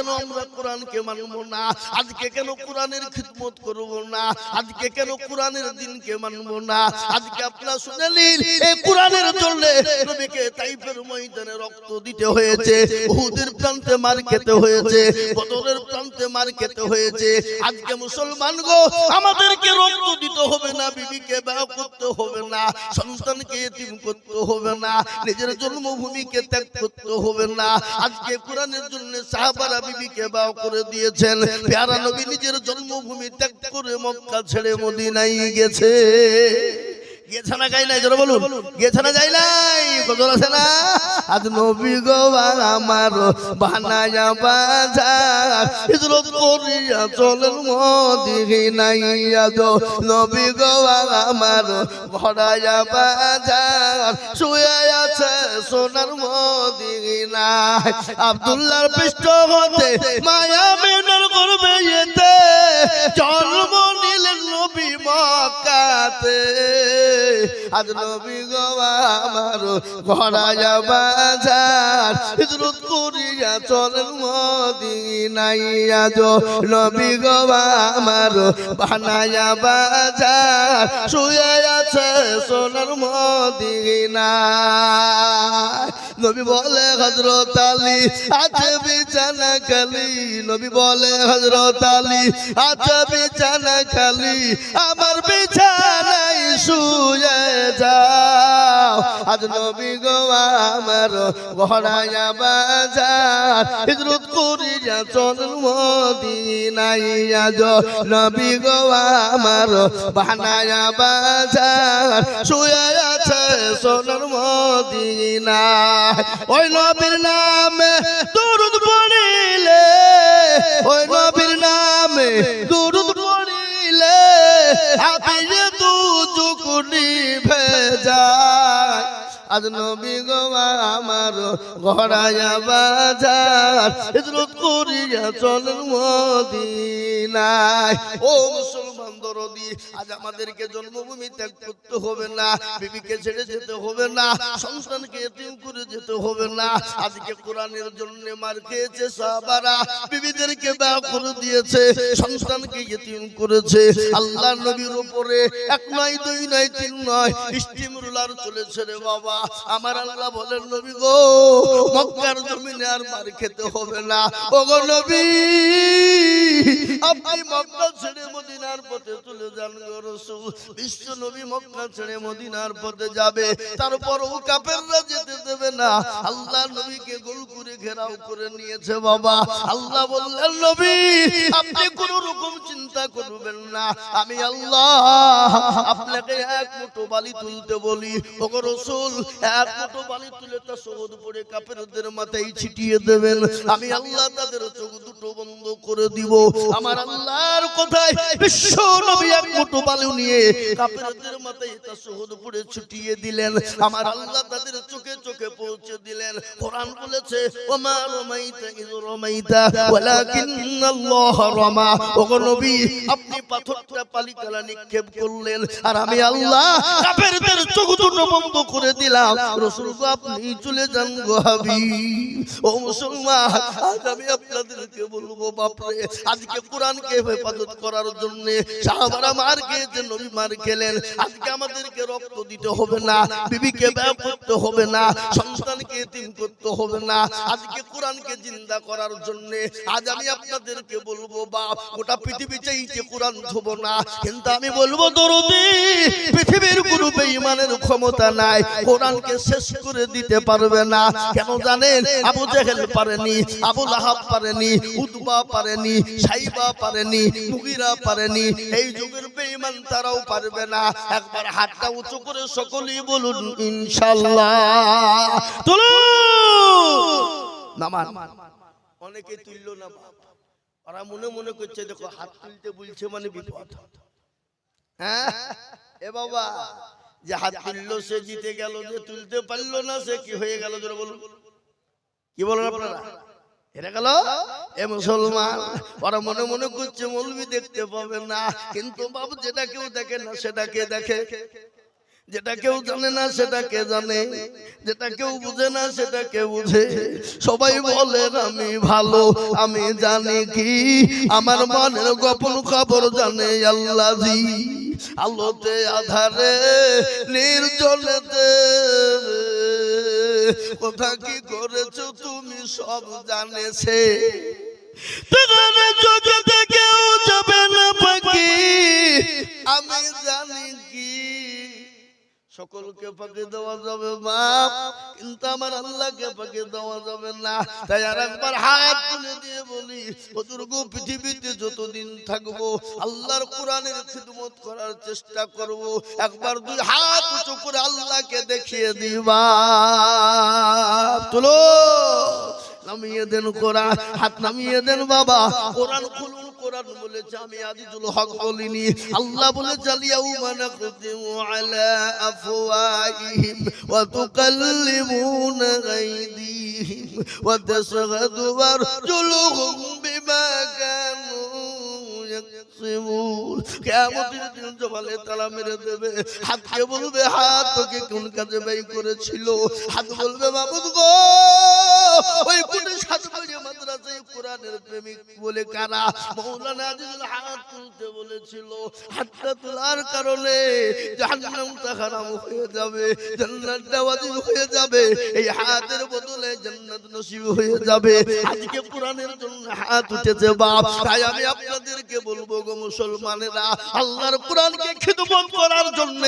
কেন আমরা কোরআনকে মানবো না? আজকে কেন কোরআনের খিদমত করব না? আজকে কেন কোরআনের দিনকে মানবো না? আজকে আপনারা শুনে নিন, এই কোরআনের জন্য নবীকে তাইফের ময়দানে রক্ত দিতে হয়েছে, উহুদের প্রান্তে মার খেতে হয়েছে, বদরের প্রান্তে মার খেতে হয়েছে। আজকে মুসলমান গো, আমাদেরকে রক্ত দিতে হবে না, বিবিকে বিবাহ করতে হবে না, সন্তানকে এতিম করতে হবে না, নিজের জন্মভূমিকে ত্যাগ করতে হবে না। আজকে কোরআনের জন্য সাহাবারা বিবিকে বিবাহ করে দিয়েছেন। প্যারা নবী নিজের জন্মভূমি ত্যাগ করে মক্কা ছেড়ে মদিনায় গেছে। গেছে না গাই নাই? জোরে বলুন, গেছে না যাই নাই? গজল আছে না? আজ নবী গো আমার বানায়া বাজার, হিজরত করিয়া চলেন মদিনায়। আজ নবী গো আমার ভরায়া বাজার, শুয়ে আছে সোনার মদিনায়। আব্দুল্লাহর পৃষ্ঠ হতে মায়া মেনার করবে এতে, জন্ম নিলেন নবী মক্কাতে। আজ নবী গো আমার ঘোড়ায়া বাজার, হিজরত করিয়া চলেন মদিনায়। আজ নবী গো আমার বানায়া বাজার, শুয়ে আছে সোনার মদিনায়। নবী বলে হযরত আলী আছে বিছানা খালি, নবী বলে হযরত আলী আছে বিছানা খালি, আমার বিছানায় শুয়ে যাও। আজ নবী গো আমার ঘোড়ায়া বাজার, হিজরত করিয়া চলেন মদিনায়। আজ নবী গো আমার বানায়া বাজার, শুয়ে আছে সোনার মদিনায়। ওই নবীর নামে দরুদ পড়িলে, ওই নবীর নামে দরুদ পড়িলে হাতে দু চুকুনি ভেজায়। আজ নবী গো আমার ঘোড়ায়া বাজার, হিজরত করিয়া চলেন মদিনায়। ও মুসলমান দরদি, আজ আমাদেরকে জন্মভূমি ত্যাগ করতে হবে না, বিবিকে ছেড়ে যেতে হবে না, সন্তানকে এতিম করে যেতে হবে না। আজকে কোরআনের জন্য মার খেয়েছে সাহাবারা, বিবিদেরকে বিবাহ করে দিয়েছে, সন্তানকে এতিম করেছে। আল্লাহ নবীর উপরে এক নয়, দুই নয়, তিন নয়, স্টিম রুলার চলেছে রে বাবা। আমার আল্লাহ বলেন, নবী গো মক্কার জমিনে আর মার খেতে হবে না। ওগো নবী, আপনি মক্কা ছেড়ে মদিনার পথে চলে যান গো রাসূল। বিশ্ব নবী মক্কা ছেড়ে মদিনার পথে যাবে, তারপরও কাফেররা যেতে দেবে না। আল্লাহ নবীকে গোল করে ঘেরাও করে নিয়েছে বাবা। আল্লাহ বললেন, নবী আপনি কোন রকম চিন্তা করবেন না, আমি আল্লাহ আপনাকে এক মুঠো বালি তুলতে বলি। ওগো রাসূল, এক মুঠো বালি তুলে তা শহদ পড়ে কাফেরদের মাথায় ছিটিয়ে দেবেন, আমি আল্লাহ তাদের চোখ দুটো বন্ধ করে দিব। আমার আল্লাহর কথায় বিশ্ব নবী এক মুঠো বালি নিয়ে কাফেরদের মাথায় তা শহদ পড়ে ছিটিয়ে দিলেন। আমার আল্লাহ তাদের চোখে চোখে পৌঁছে দিলেন। কোরআন বলেছে, ওমা রামাইতা ইয রামাইতা ওয়ালাকিন্নাল্লাহ রামা। ওগো নবী, আপনি পাথরটা পালিকালা নিক্ষেপ করলেন, আর আমি আল্লাহ কাফেরদের চোখ দুটো বন্ধ করে দিলাম। রাসূল গো, আপনি চলে যান গো হাবিব। ও মুসলমান, আজ আমি আপনাদেরকে বলবো, বাপরে, আজকে কোরআনকে হেফাজত করার জন্য সাহাবারা মার খেয়েছে, নবী মার খেলেন। আজকে আমাদেরকে রক্ত দিতে হবে না, বিবিকে বিবাহ করতে হবে না, সন্তানকে এতিম করতে হবে না। আজকে কোরআনকে জিন্দা করার জন্য আজ আমি আপনাদেরকে বলবো, বাপ, গোটা পৃথিবী চাইছে কোরআন ধোবো না, কিন্তু আমি বলবো দরদি, পৃথিবীর কোনো বেঈমানের ক্ষমতা নাই কোরআনকে শেষ করে দিতে পারবে না। কেন জানেন? আবু জেহেল পারেনি, আবু লাহাব পারেনি, উতবা পারেনি, সাইবা পারেনি, মুগিরা পারেনি। এই যুগের বেঈমান তারাও পারবে না। একবার হাতটা উঁচু করে সকলেই বলুন ইনশাআল্লাহ। তুলুন নামান। অনেকে তুললো না, ওরা মনে মনে করছে দেখো হাত তুলতে বলছে মানে বিপদ। হ্যাঁ এ বাবা, যে হাত তুললো সে জিতে গেল, যে তুলতে পারলো না সে কি হয়ে গেল? জোরে বলুন, কি বলেন আপনারা? এটা গেল এ মুসলমান। ওরা মনে মনে করছে মৌলবি দেখতে পাবে না, কিন্তু বাবু যেটা কেউ দেখে না সেটাকে দেখে। যেটা কেউ জানে না সেটা কে জানে, যেটা কেউ বুঝে না সেটা কে বুঝে। সবাই বলে আমি ভালো, আমি জানি কি আমার মনের গোপন খবর জানে আল্লাহজি। আলোতে আধারে নির্জনেতে কোথা কি করেছো তুমি সব জানেছে। চোখে থেকেও যাবে না পাখি, আমি জানি কি সকলকে ফাঁকি দেওয়া যাবে বাপ, কিন্তু আমার আল্লাহকে ফাঁকি দেওয়া যাবে না। তাই আর একবার হাত তুলে দিয়ে বলি, হুজুরগো পৃথিবীতে যতদিন থাকবো আল্লাহর কোরআনের খিদমত করার চেষ্টা করব। একবার দুই হাত উঁচু করে আল্লাহকে দেখিয়ে দিবা। তুলো, নামিয়ে দেন কোরআন, হাত নামিয়ে দেন বাবা। কোরআন খুলুন, কোরআন বলেছে আমি আজিজুল হক বলিনি। আল্লাহ বলেছে আলিয়াউমা নাখতিমু আলা আফওয়াহিহিম ওয়া তুকাল্লিমুনা আইদিহিম ওয়া তাশহাদু আরজুলুহুম বিমা কানু ইয়াকসিবুন। কিয়ামতের দিন জবালে তালা মেরে দেবে। হাতকে বলবে হাত তোকে কোন কাজে ব্যয় করেছিল? হাত বলবে মাবুদ গো ওই কোন সাতবাড়ি মাদ্রাসায় কোরআনের প্রেমিক বলে কারা? মাওলানা আজিজুল হাত তুলতে বলেছিল। হাতটা তোলার কারণে জাহান্নামটা হারাম হয়ে যাবে, জান্নাতটা ওয়াজিব হয়ে যাবে। এই হাতের বদলে জান্নাত নসিব হয়ে যাবে। আজকে কোরআনের জন্য হাত উঠেছে বাপ। তাই আমি আপনাদেরকে বলবো গো মুসলমানেরা, আল্লাহর কোরআনকে খিদমত করার জন্য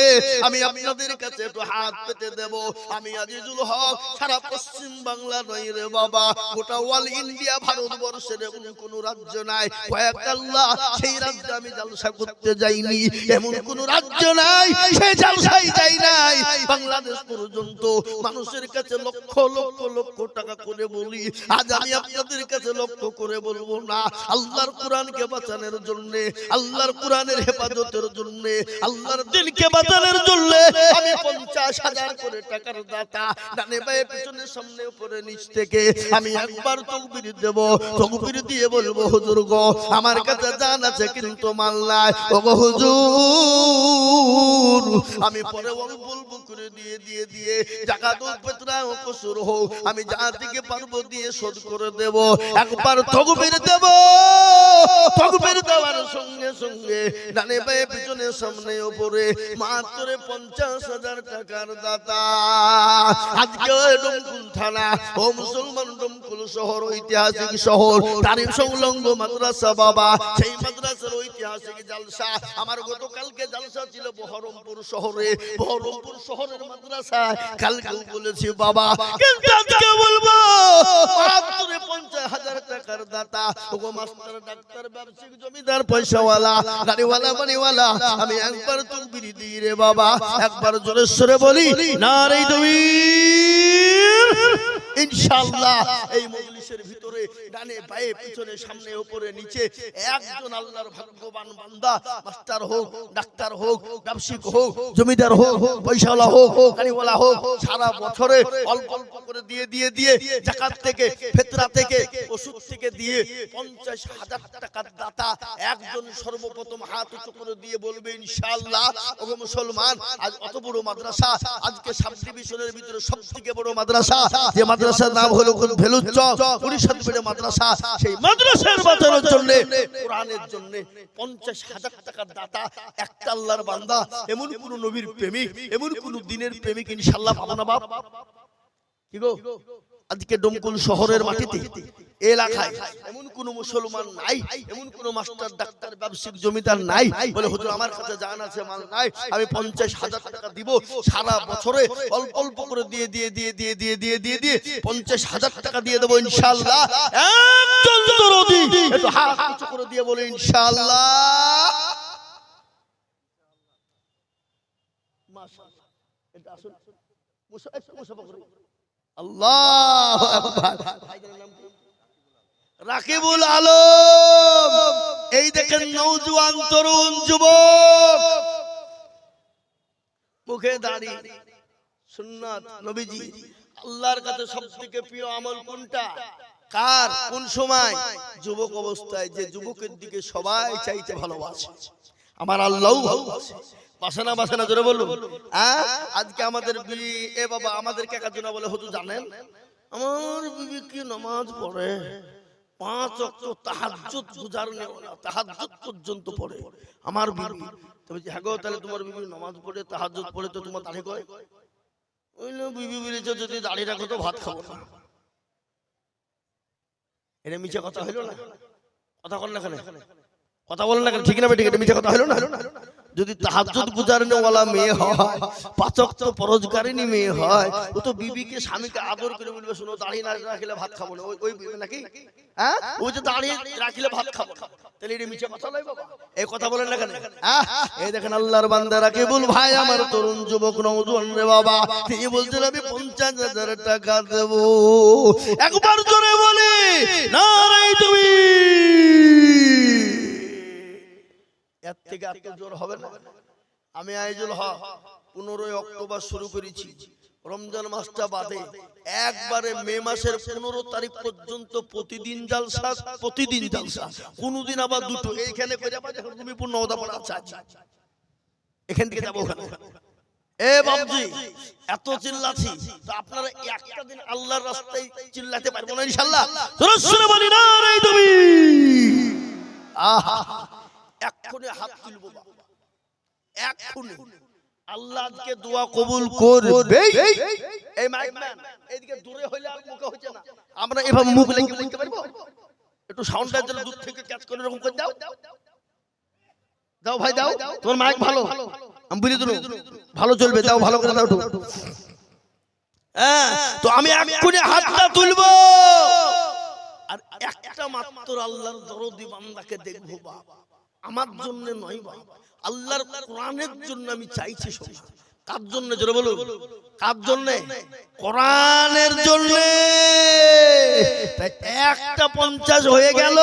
আমি আপনাদের কাছে একটু হাত পেতে দেব। আমি আজিজুল হক সারা পশ্চিম বাংলা নয় রে বাবা, গোটা অল ইন্ডিয়া ভারতবর্ষের এমন কোন রাজ্য নাই কয়েক আল্লাহ সেই রাজ্যে আমি জলসা করতে যাইনি, এমন কোন রাজ্য নাই সেই জলসায় যাই নাই। বাংলাদেশ পর্যন্ত মানুষের কাছে লক্ষ লক্ষ লক্ষ টাকা করে বলি, আজ আমি আপনাদের কাছে লক্ষ করে বলবো না। আল্লাহর কোরআনকে বাঁচানোর জন্য, আল্লাহর কোরআনের হেফাজতের জন্য, আল্লাহর দিনকে বাঁচানোর জন্য আমি 50,000 করে টাকার দাতা, ডানে বায়ে পিছনে সামনে উপরে নিচ থেকে আমি একবার তাকবীর দেব। তাকবীর দিয়ে বলবো হুজুর গো আমার কাছে জান আছে কিন্তু মাল নাই। ও গো হুজুর আমি পরে বলবো করে দিয়ে দিয়ে দিয়ে জাকাতুল ফিতরা ও কসুর হোক আমি যা থেকে পারবো দিয়ে শোধ করে দেব। একবার তাকবীর দেব। তাকবীর দেওয়ার সঙ্গে সঙ্গে ডানে বায়ে পিছনে সামনে উপরে মাত্র 50,000 টাকার দাতা। আজকে ডোমকুল থানা ও মুসলমান ডোমকুল শহর ঐতিহাসিক শহর, তারিখ সংলগ্ন মাদ্রাসা বাবা, সেই মাদ্রাসার ঐতিহাসিক জালসা। আমার গতকালকে জালসা ছিল বহরমপুর শহরে, বহরমপুর শহরের মাদ্রাসায়। কালকেও বলেছি বাবা, কিন্তু আজকে বলবো মাত্র 50,000 টাকার দাতা। ওগো মাস্টার, ডাক্তার, ব্যবসায়িক, জমিদার, পয়সাওয়ালা, গাড়িওয়ালা, বাড়িওয়ালা, আমি একবার তাকবীর দিই রে বাবা, একবার জোরে সরে বলি নারে তাকবীর। ইনশাআল্লাহ এই মজলিসের ভিতরে ডানে বায়ে পিছনে সামনে উপরে নিচে একজন আল্লাহর ভাগ্যবান বান্দা, মাস্টার হোক, ডাক্তার হোক, ব্যবসায়িক হোক, জমিদার হোক, পয়সাওয়ালা হোক, গাড়িওয়ালা হোক, সারা বছরে অল্প অল্প করে দিয়ে দিয়ে দিয়ে যাকাত থেকে, ফিতরা থেকে, ওষুধ থেকে দিয়ে 50,000 টাকার দাতা একজন সর্বপ্রথম হাত উঁচু করে দিয়ে বলবে ইনশাআল্লাহ। ওগো মুসলমান, আজ অত বড় মাদ্রাসা, আজকে সাব ডিভিশনের ভিতরে সবথেকে বড় মাদ্রাসা, যে মাদ্রাসার নাম হলো ভেলুচক পরিষদ মাদ্রাসা, সেই মাদ্রাসার বাঁচানোর জন্য, কোরআনের জন্য 50,000 টাকার দাতা একটা আল্লাহর বান্দা, এমন কোন নবীর প্রেমিক, এমন কোন দিনের প্রেমিক ইনশাআল্লাহ পাবো না বাপ। কি গো, আজকে ডোমকুল শহরের মাটিতে এলাকায় এমন কোন মুসলমান নাই, এমন কোন মাস্টার, ডাক্তার, ব্যবসায়িক, জমিদার নাই বলে হুজুর আমার কাছে জান আছে, মাল নাই, আমি 50,000 টাকা দিব। সারা বছরে অল্প অল্প করে দিয়ে দিয়ে দিয়ে দিয়ে দিয়ে দিয়ে দিয়ে দিয়ে 50,000 টাকা দিয়ে দেবো ইনশাআল্লাহ। একজন দরদি একটু হাত উঁচু করে দিয়ে বলে ইনশাআল্লাহ। মাশাআল্লাহ, এটা আসুন মুসাফা করে। আল্লাহু আকবার। রাকিবুল আলম, এই দেখেন নওজোয়ান তরুণ যুবক, মুখে দাড়ি, সুন্নাত নবীজি। আল্লাহর কাছে সবথেকে প্রিয় আমল কোনটা? কার? কোন সময়? যুবক অবস্থায়। যে যুবকের দিকে সবাই চাইতে ভালোবাসে, আমার আল্লাহও ভালোবাসে। বাসে না জোরে বলুন। আজকে আমাদের বিবি এ বাবা আমাদের কাকা জনা বলে হুজুর জানেন আমার বিবি কি নামাজ পড়ে 5 ওয়াক্ত তাহাজ্জুদ গুজারনে ওয়ালা তাহাজ্জুদ পর্যন্ত পড়ে আমার বিবি। তবে হ্যাঁ গো তাহলে তোমার বিবি নামাজ পড়ে তাহাজ্জুদ পড়ে তো তোমার দাড়ি কয় ওইলো বিবি বলেছে যদি দাড়ি রাখো তো ভাত খাবো না। এটা মিছে কথা হইলো না? কথা বল না কেন? কথা বলেন না কেন? ঠিক না বেঠিক? এটা মিছে কথা হইলো না? যদি তাহাজ্জুদ গুজারনে ওয়ালা মেয়ে হয় 5 ওয়াক্ত ফরজকারিনী মেয়ে হয় ও তো বিবিকে স্বামীকে আদর করে বলবে শুনো দাড়ি না রাখলে ভাত খাবো না। ওই বিবি নাকি হ্যাঁ ওই যে দাড়ি রাখলে ভাত খাবো না, তাহলে এটা মিছে কথা নয় বাবা? এই কথা বলেন না কেন? এই দেখেন আল্লাহর বান্দারা কে বল ভাই আমার তরুণ যুবক নওজোয়ান রে বাবা তিনি বলছেন আমি 50,000 টাকা দেব। একবার জোরে বলি নারাই তুমি এর থেকে এত জোর হবে না? আমি আইজুল হক 15 অক্টোবর শুরু করেছি রমজান মাসটা বাদে একবারে মে মাসের 15 তারিখ পর্যন্ত প্রতিদিন জালসা কোনদিন আবার দুটো এইখানে কইরা পারে এখন তুমি পূর্ণ ওদা পড়া আছে এখান থেকে যাব ওখানে। এ বাবজি এত চিল্লাছি তো আপনারা একটা দিন আল্লাহর রাস্তায় চিল্লাতে পারবো না ইনশাআল্লাহ? জোরে বলি না রে তুমি আহা এক্ষুনি হাত তুলবো বাবা এক্ষুনি আল্লাহ আজকে দোয়া কবুল করবে। এই মাইক ম্যান এইদিকে দূরে হইলে আর মুখে হচ্ছে না আমরা এভাবে মুখ লেগে বলতে পারবো? একটু সাউন্ডটা যেন দূর থেকে ক্যাচ করে এরকম করে দাও দাও ভাই দাও তোমার মাইক ভালো আমি বুঝে দিলাম ভালো চলবে দাও ভালো করে দাও একটু। হ্যাঁ তো আমি এক্ষুনি হাতটা তুলবো আর একটা মাত্র আল্লাহর দরদি বান্দাকে দেখবো বাবা আমার জন্য নয় বাবা আল্লাহর কোরআনের জন্য আমি চাইছি সোনা। কার জন্য জোরে বলুন? কার জন্য? কোরআনের জন্য। তাই একটা 50 হয়ে গেল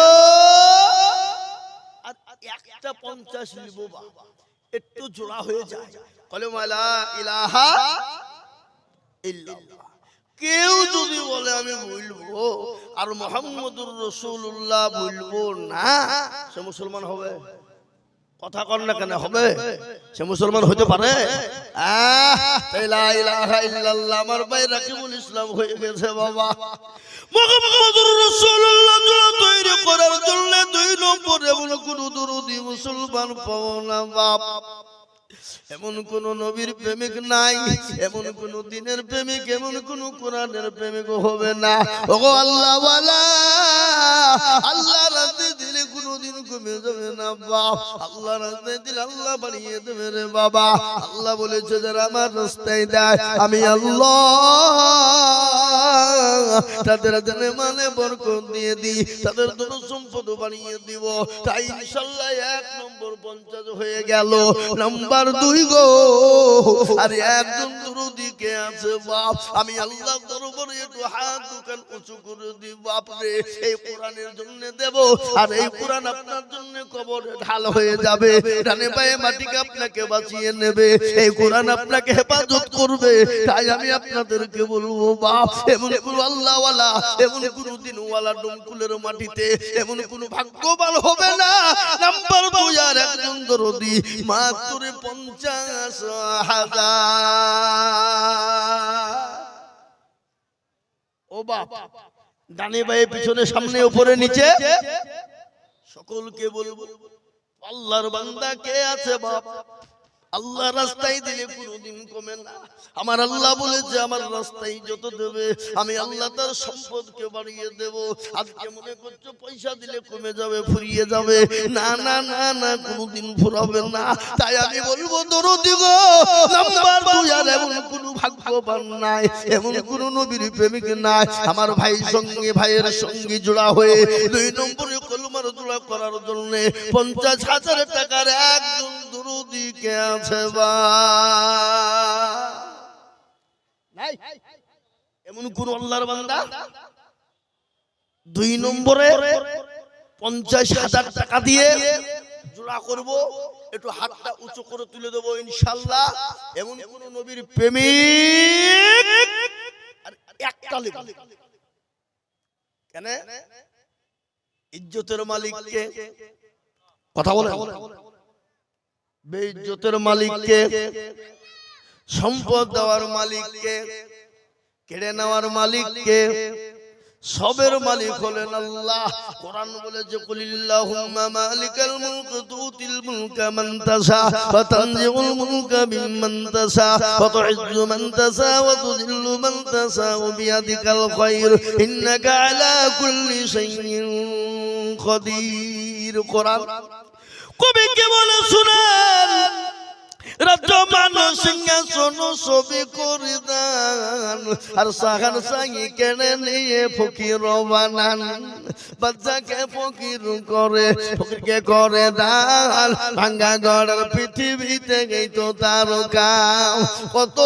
আর একটা 50 নিব বাবা একটু জোড়া হয়ে যায় কালেমা লা ইলাহা ইল্লাল্লাহ। কেউ যদি বলে আমি বলবো আর মুহাম্মদুর রাসূলুল্লাহ বলবো না সে মুসলমান হবে? কথা কর না কেন? হবে? সে মুসলমান হতে পারে? লা ইলাহা ইল্লাল্লাহ আমার ভাই রাকিবুল ইসলাম হয়ে গেছে বাবা। মুহাম্মদুর রাসূলুল্লাহ তৈরি করার জন্য 2 নম্বরে এমন কোন দরুদি মুসলমান পাও না বাপ। এমন কোন নবীর প্রেমিক নাই, এমন কোন দিনের প্রেমিক, এমন কোন কোরআনের প্রেমিক হবে না। ওগো আল্লাহ ওয়ালা আল্লাহ রাস্তায় দিলে কোনদিন কমে যাবে না বাপ। আল্লাহ রাস্তায় দিলে আল্লাহ বাড়িয়ে দেবে রে বাবা। আল্লাহ বলেছে যারা আমার রাস্তায় দেয় আমি আল্লাহ তাদের জানে মানে বরকত দিয়ে দিই, তাদের ধন সম্পদ বাড়িয়ে দিব। তাই ইনশাআল্লাহ 1 নম্বর 50 হয়ে গেল। নাম্বার 2 গো আর একজন দরুদি কে আছে বাপ আমি আল্লাহ দরবারে একটু হাত দুখান উঁচু করে দিব বাপরে এই কোরআনের জন্য দেব আর এই কোরআন আপনার জন্য কবরে ঢাল হয়ে যাবে। ডানে পায়ে মাটিকে আপনাকে বাঁচিয়ে নেবে, এই কোরআন আপনাকে হেফাজত করবে। তাই আমি আপনাদেরকে বলবো বাপ এমন কোন আল্লাহওয়ালা এমন কোন দিনওয়ালা ডুমকুলের মাটিতে এমন কোন ভাগ্যবান হবে না। নাম্বার 2 আর একজন দরদি মাত্র 50,000। ও বাপ ডানে বায়ে পিছনে সামনে উপরে নিচে সকলকে বলবো আল্লাহর বান্দা কে আছে বাপ আল্লাহ রাস্তায় দিলে কোনদিন কমে না। আমার আল্লাহ বলেছে আমার রাস্তায় যত দেবে আমি আল্লাহ তার সম্পদকে বাড়িয়ে দেব। আজকে মনে করছো পয়সা দিলে কমে যাবে ফুরিয়ে যাবে, না না না না কোনদিন ফুরাবে না। তাই আমি বলবো দরদি গো নাম্বার 2 আর এমন কোন ভাগ্যবান নাই, এমন কোন নবীর প্রেমিক নাই আমার ভাই সঙ্গে ভাইয়ের সঙ্গে জোড়া হয়ে 2 নম্বরে কলমার জোড়া করার জন্য 50,000 টাকার একজন দরদি কে আছে বা নাই? এমন কোন আল্লাহর বান্দা 2 নম্বরে 50,000 টাকা দিয়ে জোড়া করব, একটু হাতটা উঁচু করে তুলে দেবো ইনশাআল্লাহ। এমন কোন নবীর প্রেমিক আর একটা লিখ কেন ইজ্জতের মালিককে কথা বলে বেইজ্জতের মালিককে, সম্পদ দেওয়ার মালিককে, কেড়ে নেওয়ার মালিককে, সবের মালিক হলেন আল্লাহ। কোরআন বলেছে কুলিল্লাহুম্মা মালিকাল মুলক তুতিল মুলকা মান তাশা ওয়া তানজিউল মুলকা মিম্মান তাশা ওয়া তুইজ্জু মান তাশা ওয়া তুযিল্লু মান তাশা বিয়াদিকাল খায়র ইন্নাকা আলা কুল্লি শাইইন কাদির। কোরআন কবি কে বলে শুনেন, রাজ্য মানুষ সিংহাসন সবে করে দান, আর সাহান সাঙ্গি কেড়ে নিয়ে ফকির বানান। বাচ্চাকে ফকির করে, ফকিরকে করে দান, ভাঙ্গা গড়ের পৃথিবীতে গেই তো তার কাম। কত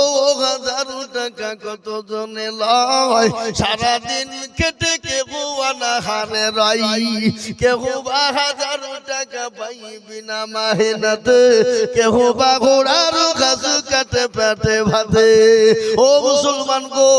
হাজার টাকা কত জনে লয়, সারাদিন খেটে কেউ আনাহারে রয়, কেউ বা হাজার টাকা পাই বিনা মেহনতে, কেউ বা ঘোড়ার ঘাস কাটে পেটে ভাতে। ও মুসলমান গো,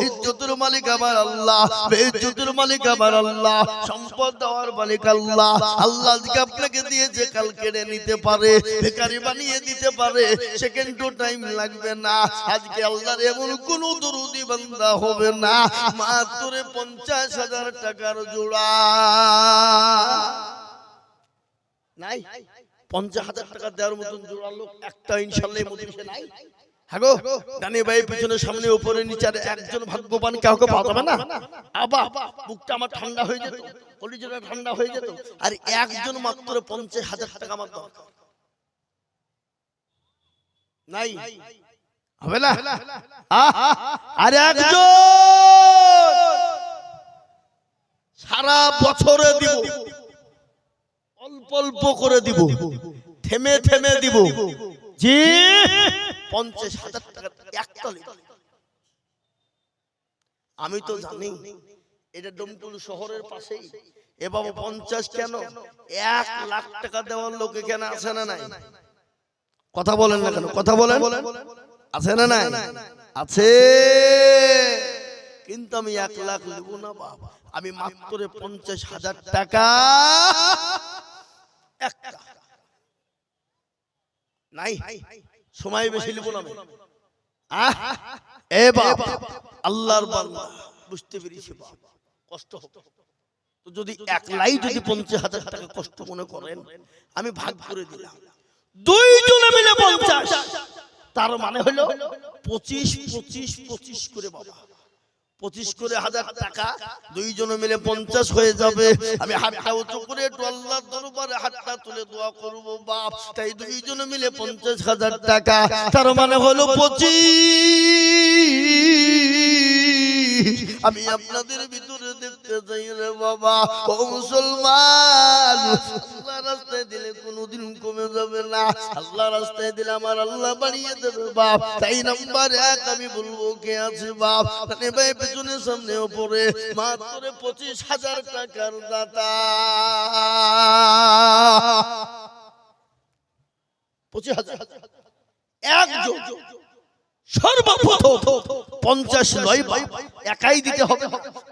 ইজ্জতের মালিক আমার আল্লাহ, বেইজ্জতের মালিক আমার আল্লাহ, সম্পদ দেওয়ার মালিক আল্লাহ। আল্লাহ আজকে আপনাকে দিয়েছে, কাল কেড়ে নিতে পারে, বেকারি বানিয়ে দিতে পারে, সেকেন্ডও টাইম লাগবে না। আজকে আল্লাহর এমন কোন দরুদি বান্দা হবে না মাত্র 50,000 টাকার জোড়া নাই। 50,000 টাকা দেওয়ার মতন জোড়া লোক একটা ইনশাআল্লাহ মদিনায় নাই। হাগো ডানে ভাই পিছনে সামনে উপরে নিচে একজন ভাগ্যবান কাউকে পাওয়া যাবে না। আবা বুকটা আমার ঠান্ডা হয়ে যেত, কলিজাটা ঠান্ডা হয়ে যেত। আর একজন মাত্র 50,000 টাকা আমার দরকার নাই, হবে না? আর একজন সারা বছরে দিব, অল্প অল্প করে দিব, থেমে থেমে দিব, জি 50,000 টাকা একটা। আমি তো জানি এটা ডোমকুল শহরের পাশেই। এ বাবা 50 কেন, 1 লাখ টাকা দেওয়ার লোক এখানে আছে না নাই? কথা বলেন না কেন? কথা বলেন, আছে না নাই? আছে। কিন্তু আমি 1 লাখ নেব না বাবা, আমি মাত্র 50,000 টাকা একটা নাই। সময় বেশি নেব না। এ বাবা আল্লাহর বান্দা, বুঝতে পেরেছি বাবা, কষ্ট হবে তো যদি একলাই যদি 50,000 টাকা কষ্ট মনে করেন, আমি ভাগ করে দিলাম, দুইজনে মিলে 50, তার মানে হলো 25 25 25 করে বাবা, 25 করে 1000 টাকা, দুইজনে মিলে 50 হয়ে যাবে। আমি হাতটা উঁচু করে একটু আল্লাহর দরবারে হাতটা তুলে দোয়া করব বাপ। তাই দুইজনে মিলে 50,000 টাকা, তার মানে হলো 25। আমি আপনাদের ভিতরে দেখতে চাই রে বাবা, ও মুসলমান, আল্লাহ রাস্তায় দিলে কোনোদিন কমে যাবে না, আল্লাহ রাস্তায় দিলে আমার আল্লাহ বাড়িয়ে দেবে বাপ। তাই নাম্বার 1 আমি বলবো কে আছে বাপ, মানে ভাই পেছনে সামনে উপরে মাত্র 25,000 টাকার দাতা। 25,000 একজন সর্বপ্রথম 50 নয় একাই দিতে হবে।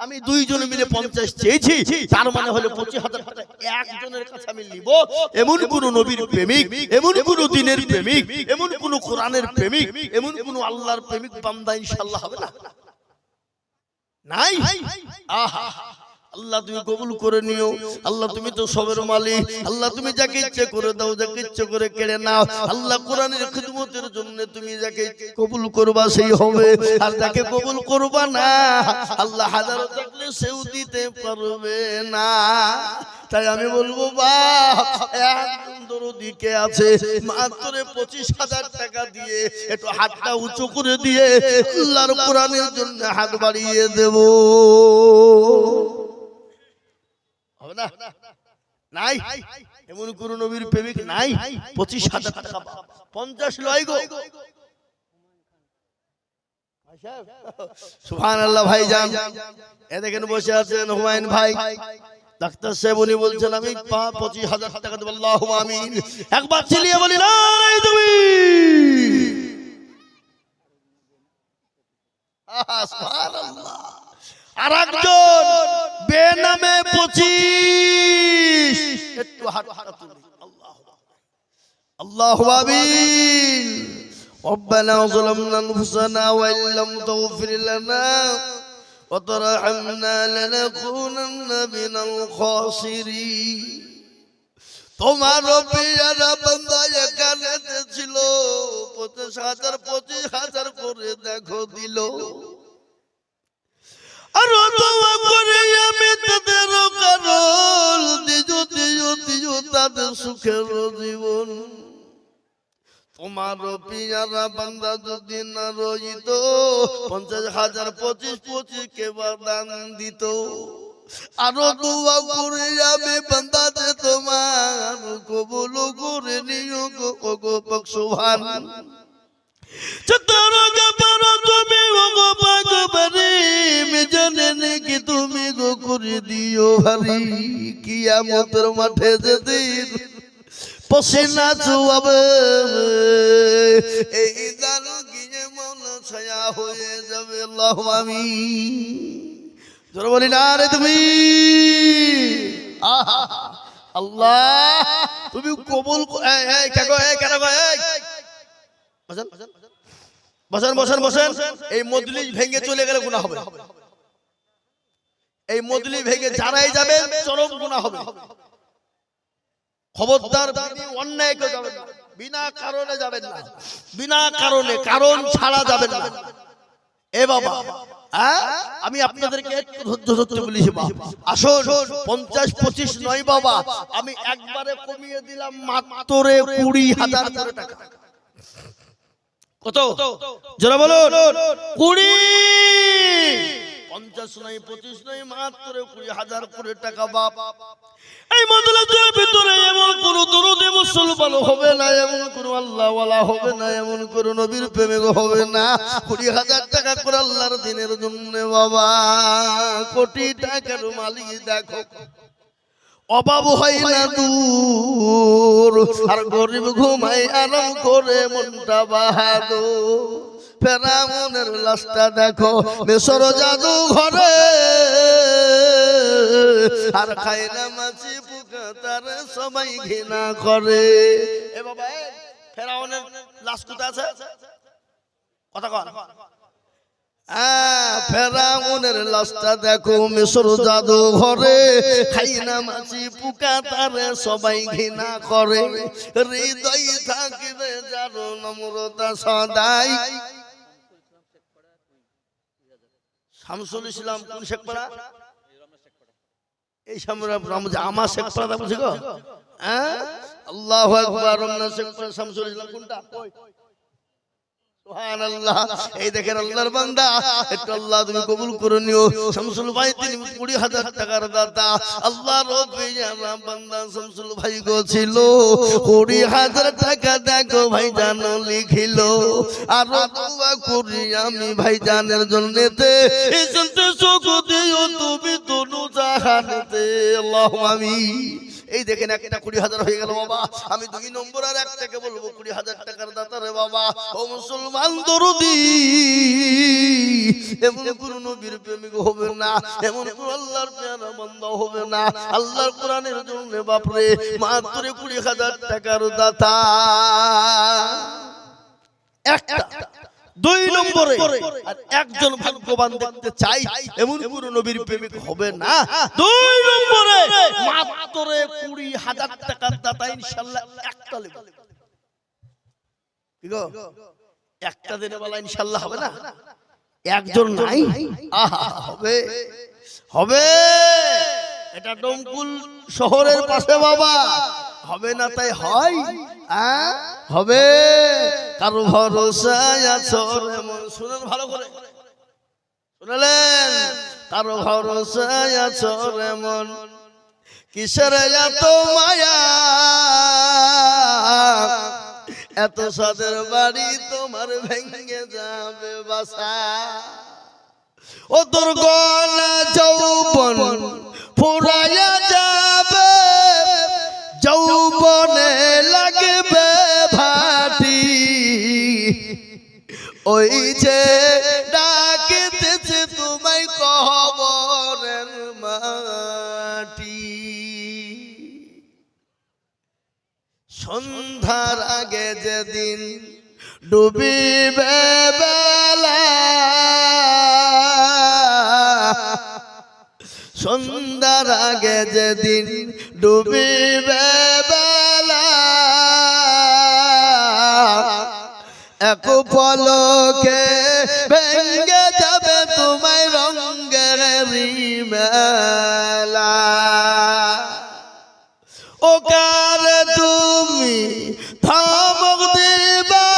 আমি দুইজনে মিলে 50 চেয়েছি, তার মানে হলো 25,000 টাকা একজনের কাছে আমি নিব। এমন কোন নবীর প্রেমিক, এমন কোন দিনের প্রেমিক, এমন কোন কোরআনের প্রেমিক, এমন কোন আল্লাহর প্রেমিক বান্দা ইনশাআল্লাহ হবে না? নাই। আহা আল্লাহ তুমি কবুল করে নিও। আল্লাহ তুমি তো সবের মালিক, আল্লাহ তুমি যাকে ইচ্ছে করে দাও, যাকে ইচ্ছে করে কেড়ে নাও। আল্লাহ কোরআনের খিদমতের জন্য তুমি যাকে কবুল করবা সেই হবে, আর যাকে কবুল করবা না আল্লাহ হাজারো থাকলে সেও দিতে পারবে না। তাই আমি বলবো বাপ, একজন দরদি কে আছে মাত্র 25,000 টাকা দিয়ে একটু হাতটা উঁচু করে দিয়ে আল্লাহর কোরআনের জন্য হাত বাড়িয়ে দেব, হবে না? নাই এমন কোন নবীর প্রেমিক নাই? 25,000 টাকা 50 লয় গো। সুবহানাল্লাহ ভাইজান, এ দেখেন বসে আছেন হুমায়ুন ভাই, ডাক্তার সাহেব, উনি বলছেন আমি 25,000 টাকা দেব। আল্লাহুম্মা আমিন। একবার চিল্লিয়ে বলি নাই তুমি। সুবহানাল্লাহ। আর একজন বেনামে 25, একটু হাতটা তুলি। আল্লাহু اللهم آمين ربنا ظلمنا أنفسنا وإن لم تغفر لنا وترحمنا لنكونن من الخاسرين তোমার প্রিয়রা বান্দা এখানে ছিল 25,000 করে দেখো দিল আর দোয়া করে আমি তাদের কারণ দিও তাদের সুখের জীবন তোমার প্রিয়রা বান্দা যদি না রইত 50,000 25 কে দান দিত আরো দোয়া করে আমি বান্দা যে তোমার কবুল করে নিও গো সুবহান চতরা গবর তুমি গো পাগবারে মে জানে নাকি তুমি গো করে দিও ভারি কিয়ামতের মাঠে যেদিন পসিনা চুয়াবে এই দান গিয়ে মন ছায়া হয়ে যাবে আল্লাহু আমিন জোরে বলি না রে তুমি আহা আল্লাহ তুমি কবুল এই কাগো এই কেন গো এই বসেন এই মজলিস ভেঙে চলে গেলে গুনাহ হবে এই মজলিস ভেঙে যারাই যাবে চরম গুনাহ হবে খবরদার অন্যায় কেউ যাবেন না বিনা কারণে যাবেন না বিনা কারণে কারণ ছাড়া যাবেন না এ বাবা আমি আপনাদেরকে ধৈর্য বলেছি আসুন 50-25 নয় বাবা আমি একবারে কমিয়ে দিলাম মাত্র 20,000 টাকা কত জোরে বলুন 50 নয় 25 নয় মাত্র 20,000 করে টাকা বাপ এই মজলিসের ভিতরে এমন কোন দরুদ মুসলমান হবে না এমন কোন আল্লাহ ওয়ালা হবে না এমন কোন নবীর প্রেমিক হবে না 20,000 টাকা করে আল্লাহর দ্বীনের জন্য বাবা কোটি টাকার মালিক দেখো অভাব হয় না দূর আর গরিব ঘুমায় আরাম করে মনটা বাহাদুর ফেরাউনের লাশটা দেখো মিশর জাদু ঘরে আর খায় না মাছি পোকা তার সবাই ঘৃণা করে এ বাবা ফেরাউনের লাশ কোথায় আছে কথা কন ফেরাউনের লাশটা দেখো মিশর জাদু ঘরে খায় না মাছি পোকা তার সবাই ঘৃণা করে হৃদয় থাকিবে যার নম্রতা সদাই শামসুল ইসলাম কোন শেখপাড়া এই সামনে আমার শেখপাড়া বুঝি গো আল্লাহু আকবার রমনা শেখপাড়া শামসুল ইসলাম কোনটা সুবহানাল্লাহ এই দেখেন আল্লাহর বান্দা একটু আল্লাহ তুমি কবুল করে নিও শামসুল ভাই তিনি 20,000 টাকার দাতা আল্লাহর রব্বিয়ানা বান্দা শামসুল ভাই গো ছিল 20,000 টাকা দেখো ভাই জানো লিখিল আর দোয়া করি আমি ভাই জানের জন্যতে এই জন্যতে সুখ দিও তুমি দুনু জাহানেতে আল্লাহুম্মা আমিন এই দেখেন একটা 20,000 হয়ে গেল বাবা আমি 2 নম্বর আর একটাকে বলবো 20,000 টাকার দাতা রে বাবা ও মুসলমান দরদি এমন কোন নবীর প্রেমিক হবে না এমন কোন আল্লাহর পেয়ারা বান্দা হবে না আল্লাহর কোরআনের জন্য বাপ রে মাত্র 20,000 টাকার দাতা একটা 2 নম্বরে আর একজন ভাগ্যবান দেখতে চাই এমন কোন নবীর প্রেমিক হবে না 2 নম্বরে মাত্র 20,000 টাকার দাতা ইনশাআল্লাহ একটা নেব ঠিক আছে একটা দিনে বলা ইনশাআল্লাহ হবে না একজন নাই আহা হবে হবে এটা ডমকুল শহরের পাশে বাবা হবে না তাই হয় হবে কারো ভরসায় আছো এমন শুনেন ভালো করে শুনলেন কারো ভরসায় আছো এমন কিসের এত মায়া এত সাদের বাড়ি তোমার ভেঙে যাবে বাসা ও দুর্গনা যৌবন ফুরায়া যাবে যৌবনে লাগবে ভাটি ওই যে ডাকিতেছে তোমায় কবরের মাটি সন্ধ্যার আগে যেদিন ডুবিবে বেলা, সন্ধ্যার আগে যেদিন ডুবিবে বেলা, এক পলকে ভেঙ্গে যাবে তোমায় রঙের মেলা। ও কার তুমি ধমক দিবা,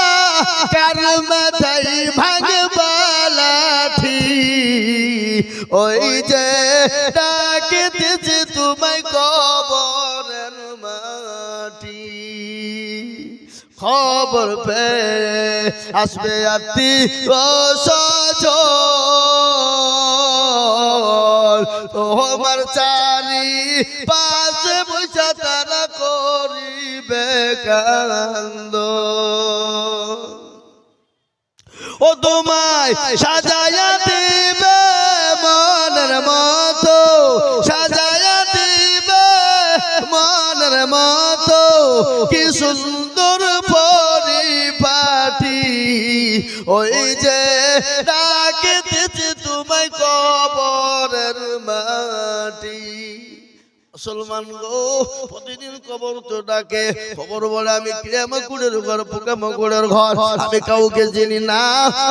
কার মাথায় ভাঙবা লাঠি, ওই যে ডাকিতেছে তোমায় কবরের মাটি। খবর পেয়ে আসবে আত্মীয়-স্বজন, তোমার চারি পাশে বসে তারা করিবে কান্দ। ও তোমায় সাজায়া দিবে মনের মতো, সাজায়া দিবে মনের মতো, কি সুন্দর পরিপাটি, ওই যে ডাকিতেছে তোমায় কবরের মাটি। মুসলমান গো, প্রতিদিন কবর তো ডাকে, খবর বলে আমি কিয়ামতের ঘর, পোকামাকড়ের ঘর, আমি কাউকে চিনি না,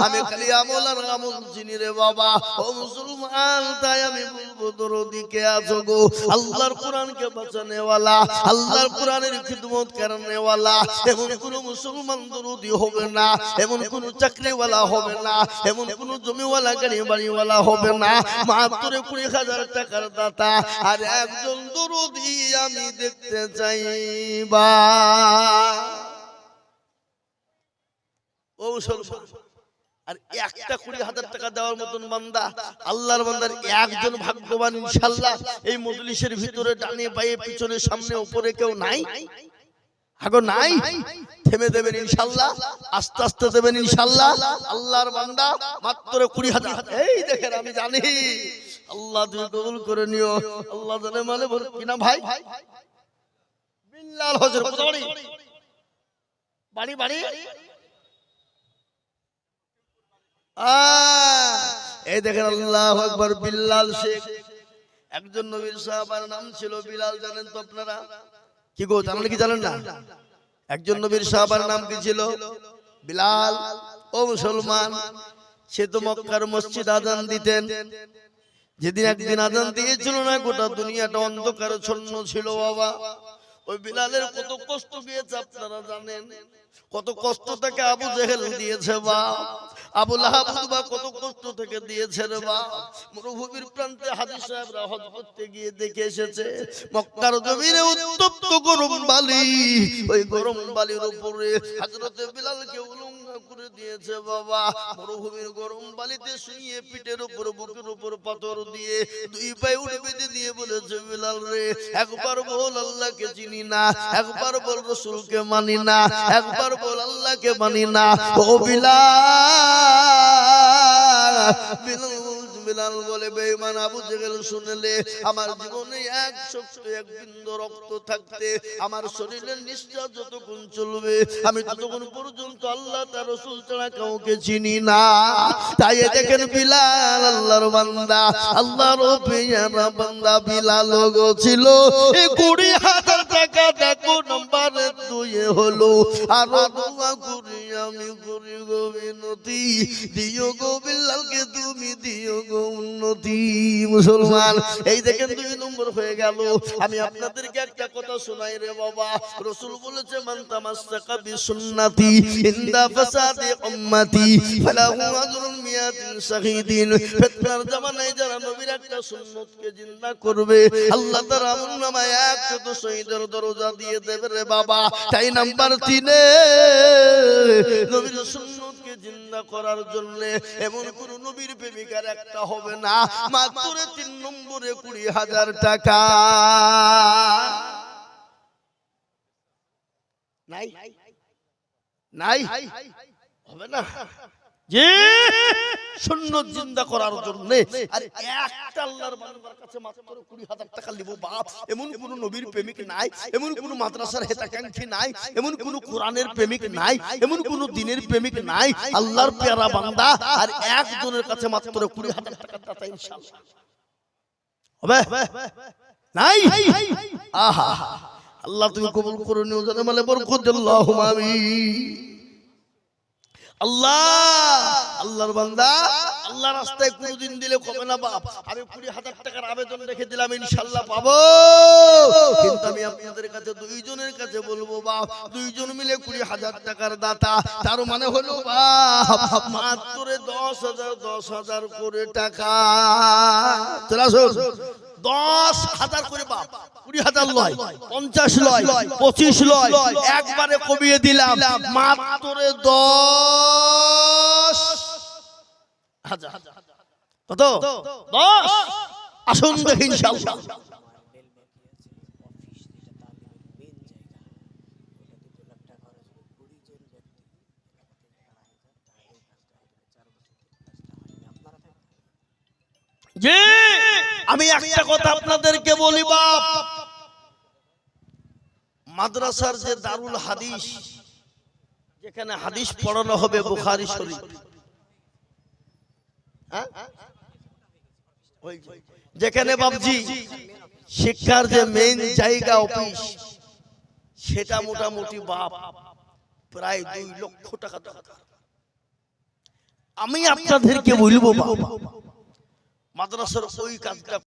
আমি খালি আমল আর আমল চিনি রে বাবা। ও মুসলমান, তাই আমি বলবো দরদি কে আছো গো, আল্লাহর কোরআনকে বাঁচানে ওয়ালা, আল্লাহর কোরআনের খিদমত করনে ওয়ালা, এমন কোন মুসলমান দরদি হবে না, এমন কোন চাকরিওয়ালা হবে না, এমন কোন জমিওয়ালা গাড়ি বাড়িওয়ালা হবে না, মাত্র 20,000 টাকার দাতা আর একজন দরদি আমি দেখতে চাইবা। ও মুসলমান, আর একটা 20,000 টাকা দেওয়ার মতন বান্দা, আল্লাহর বান্দার একজন ভাগ্যবান ইনশাআল্লাহ এই মজলিসের ভিতরে ডানে বাঁয়ে পিছনে সামনে উপরে কেউ নাই? আগো নাই? থেমে দেবেন ইনশাআল্লাহ, আস্তে আস্তে দেবেন ইনশাআল্লাহ। আল্লাহর বান্দা মাত্র 20,000। এই দেখেন, আমি জানি আল্লাহ তুমি কবুল করে নিও। আল্লাহ জানে মানে বল কিনা ভাই, বিল্লাল হযরত বাড়ি বাড়ি এই দেখেন, আল্লাহু আকবার। বিল্লাল শেখ একজন নবীর সাহাবার নাম ছিল বিলাল। জানেন তো আপনারা? কি গো, জানেন কি জানেন না? একজন নবীর সাহাবার নাম কি ছিল? বিলাল। ও মুসলমান, সে তো মক্কার মসজিদ আযান দিতেন। যেদিন একদিন আযান দিয়েছিল না, গোটা দুনিয়াটা অন্ধকারাচ্ছন্ন ছিল বাবা। ওই বিলালের কত কষ্ট গিয়েছে আপনারা জানেন? কত কষ্ট থেকে আবু জেহেল দিয়েছে বা আবু লাহাব বা কত কষ্ট থেকে দিয়েছে রে বা। মরুভূমির প্রান্তে হাজী সাহেবরা হজ করতে গিয়ে দেখে এসেছে মক্কার জমিনে উত্তপ্ত গরম বালি, ওই গরম বালির উপরে হযরতে বিলালকে উলঙ্গ করে দিয়েছে বাবা। মরুভূমির গরম বালিতে শুয়ে পিঠের উপর বুকের উপর পাথর দিয়ে দুই পায়ে উঠে বেঁধে দিয়ে বলেছে, বিলাল রে, একবার বল আল্লাহকে চিনি না, একবার বল রাসূলকে মানি না, একবার বল আল্লাহকে মানি না। ও বিলাল, বিলাল বলে, বেঈমান আবু জেহেল শুনলে আমার জীবনে এক শক্ত এক বিন্দু রক্ত থাকতে আমার শরীরের নিঃশ্বাস যতক্ষণ চলবে আমি ততক্ষণ পর্যন্ত আল্লাহ তার রাসূল ছাড়া কাউকে চিনি না। তাই দেখেন বিলাল আল্লাহর বান্দা, আল্লাহর পেয়ারা বান্দা বিলাল গো ছিল। এই 20,000 টাকা দেখো নম্বরে 2 হলো। আর দোয়া করি আমি করি গো বিনতি, দিও গো বিলালকে তুমি দিও গো উন্নতি। মুসলমান, এই দেখেন 2 নম্বর হয়ে গেল। আমি আপনাদেরকে একটা কথা শোনাই রে বাবা। রাসূল বলেছে, মান তামাসসাকা বিসুন্নতি ইনদা ফাসাদি উম্মতি ফালাহু আজরুন মিয়াতিন শাহীদিন। ফিতনার জামানায় যারা নবীর একটা সুন্নতকে জিন্দা করবে, আল্লাহ তাআলা আমলনামায় 100 শহীদের দরজা দিয়ে দেবে রে বাবা। তাই নাম্বার 3 এ নবীর সুন্নতকে জিন্দা করার জন্য এমন কোন নবীর প্রেমিকার একটা হবে না। মাত্র 3 নম্বরে 20,000 টাকা নাই নাই হবে না। যে সুন্নাত জিন্দা করার জন্য। আর একটা আল্লাহর বান্দার কাছে মাত্র 20,000 টাকা নিব বাপ, এমন কোন নবীর প্রেমিক নাই, এমন কোন মাদ্রাসার হিতাকাঙ্ক্ষী নাই, এমন কোন কোরআনের প্রেমিক নাই, এমন কোন দ্বীনের প্রেমিক নাই, আল্লাহর পেয়ারা বান্দা আর একজনের কাছে মাত্র 20,000 টাকা দাতা ইনশাআল্লাহ হবে নাই। আহা আল্লাহ তুমি কবুল করে নিও, জানে মানে বরকত আল্লাহুম্মা আমিন। আল্লাহ আল্লাহর বান্দা আল্লাহ রাস্তায় কোনদিন দিলে কবে না বাপ, আমি 20,000 টাকার আবেদন রেখে দিলাম, ইনশাআল্লাহ পাবো। কিন্তু আমি আপনাদের কাছে দুইজনের কাছে বলবো বাপ, দুইজন মিলে 20,000 টাকার দাতা, তার মানে হলো বাপ মাত্র 10,000 করে টাকা। চলে আসুন, 10,000 করে বাপ, 20,000 লয়, 50 লয়, 25 লয়, একবারে কমিয়ে দিলাম মাত্র 10,000। কত? 10। আসুন দেখি ইনশাআল্লাহ। জি আমি একটা কথা আপনাদেরকে বলি বাপ, মাদ্রাসার যে দারুল হাদিস, যেখানে হাদিস পড়ানো হবে বুখারী শরীফ, যেখানে বাবজি শিক্ষার যে মেইন জায়গা অফিস, সেটা মোটামুটি বাপ প্রায় 2 লক্ষ টাকা দরকার। আমি আপনাদেরকে বলবো বাপ, মাদ্রাসার ওই কাজটা